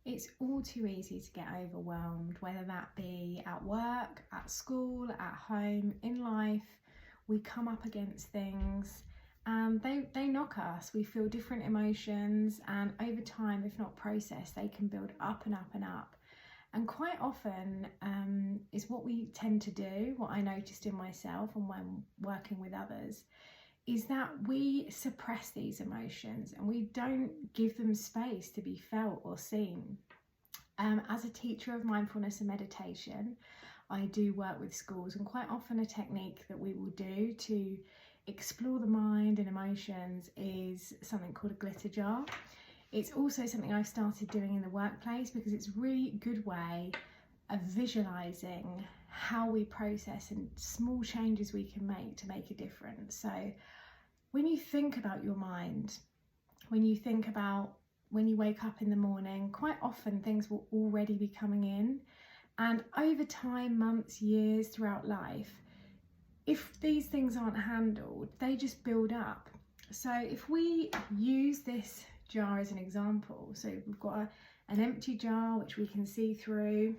It's all too easy to get overwhelmed, whether that be at work, at school, at home, in life. We come up against things and they knock us. We feel different emotions, and over time, if not processed, they can build up and up and up. And quite often is what we tend to do, what I noticed in myself and when working with others, is that we suppress these emotions and we don't give them space to be felt or seen. As a teacher of mindfulness and meditation, I do work with schools, and quite often a technique that we will do to explore the mind and emotions is something called a glitter jar. It's also something I've started doing in the workplace because it's a really good way of visualising how we process and small changes we can make to make a difference. So when you think about your mind, when you think about when you wake up in the morning, quite often things will already be coming in. And over time, months, years, throughout life, if these things aren't handled, they just build up. So if we use this jar as an example, so we've got an empty jar which we can see through,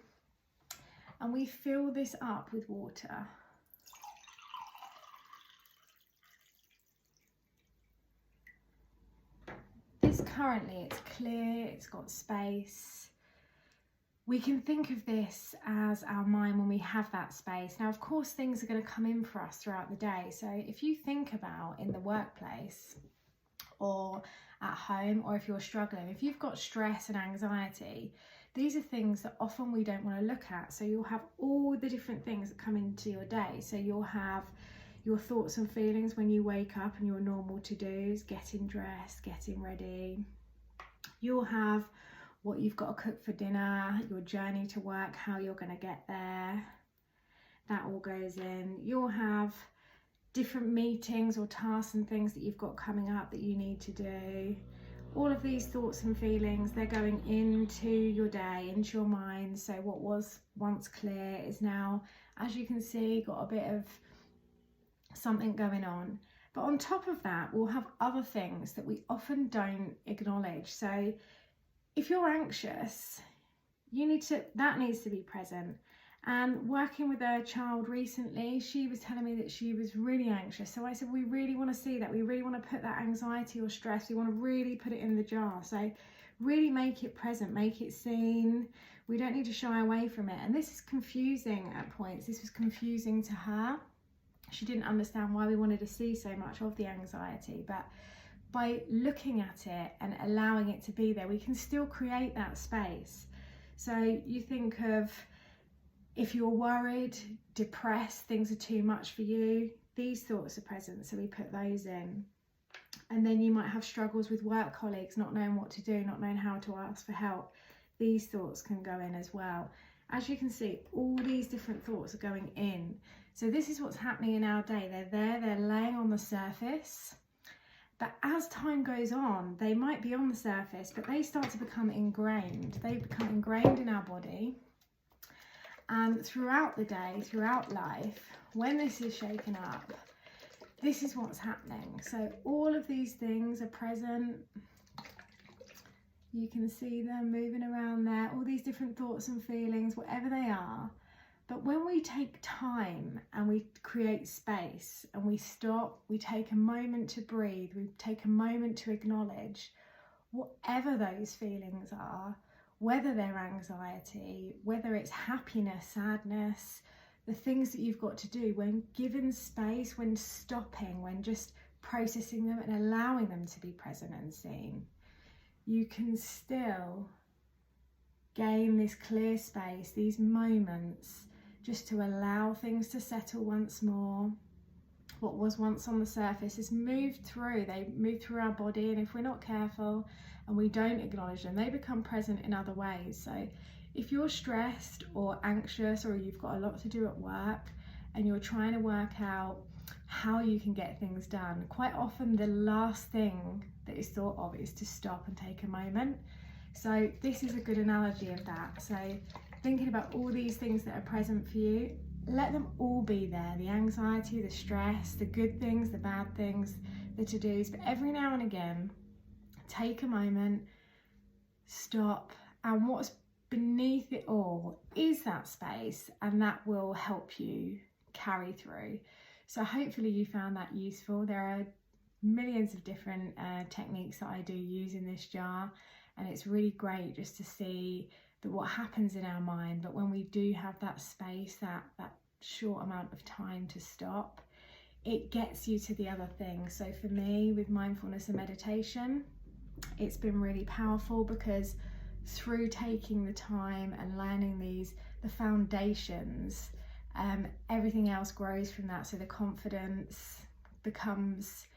and we fill this up with water. Currently it's clear, it's got space. We can think of this as our mind when we have that space. Now, of course, things are going to come in for us throughout the day. So if you think about in the workplace or at home, or if you're struggling, if you've got stress and anxiety, these are things that often we don't want to look at. So you'll have all the different things that come into your day. So you'll have your thoughts and feelings when you wake up and your normal to-dos, getting dressed, getting ready. You'll have what you've got to cook for dinner, your journey to work, how you're going to get there. That all goes in. You'll have different meetings or tasks and things that you've got coming up that you need to do. All of these thoughts and feelings, they're going into your day, into your mind. So what was once clear is now, as you can see, got a bit of something going on. But on top of that, we'll have other things that we often don't acknowledge. So if you're anxious, that needs to be present. And working with a child recently, she was telling me that she was really anxious. So I said, we really want to see that. We really want to put that anxiety or stress, we want to really put it in the jar. So really make it present, make it seen. We don't need to shy away from it. And this is confusing at points. This was confusing to her. She didn't understand why we wanted to see so much of the anxiety, but by looking at it and allowing it to be there, we can still create that space. So you think of if you're worried, depressed, things are too much for you, these thoughts are present, so we put those in. And then you might have struggles with work colleagues, not knowing what to do, not knowing how to ask for help. These thoughts can go in as well. As you can see, all these different thoughts are going in. So this is what's happening in our day. They're laying on the surface. But as time goes on, they might be on the surface, but they start to become ingrained. They become ingrained in our body. And throughout the day, throughout life, when this is shaken up, this is what's happening. So all of these things are present. You can see them moving around there, all these different thoughts and feelings, whatever they are. But when we take time and we create space and we stop, we take a moment to breathe, we take a moment to acknowledge whatever those feelings are, whether they're anxiety, whether it's happiness, sadness, the things that you've got to do, when given space, when stopping, when just processing them and allowing them to be present and seen, you can still gain this clear space, these moments, just to allow things to settle once more. What was once on the surface has moved through. They move through our body, and if we're not careful and we don't acknowledge them, they become present in other ways. So if you're stressed or anxious, or you've got a lot to do at work and you're trying to work out how you can get things done, quite often the last thing that is thought of is to stop and take a moment. So this is a good analogy of that. So thinking about all these things that are present for you, let them all be there. The anxiety, the stress, the good things, the bad things, the to-dos. But every now and again, take a moment, stop and what's beneath it all is that space, and that will help you carry through. So hopefully you found that useful. There are millions of different techniques that I do use in this jar, and it's really great just to see that what happens in our mind, but when we do have that space, that short amount of time to stop, it gets you to the other things. So for me, with mindfulness and meditation, it's been really powerful, because through taking the time and learning the foundations, everything else grows from that. So the confidence becomes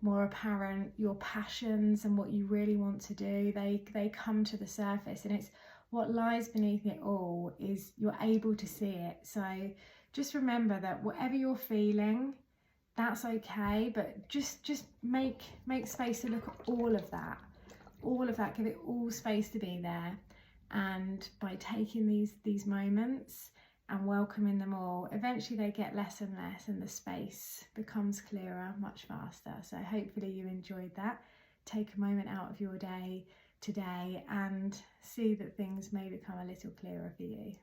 more apparent, your passions and what you really want to do, they come to the surface, and it's what lies beneath it all is you're able to see it. So just remember that whatever you're feeling, that's okay, but just make space to look at all of that, give it all space to be there. And by taking these moments and welcoming them all, eventually they get less and less, and the space becomes clearer much faster. So hopefully you enjoyed that. Take a moment out of your day today and see that things may become a little clearer for you.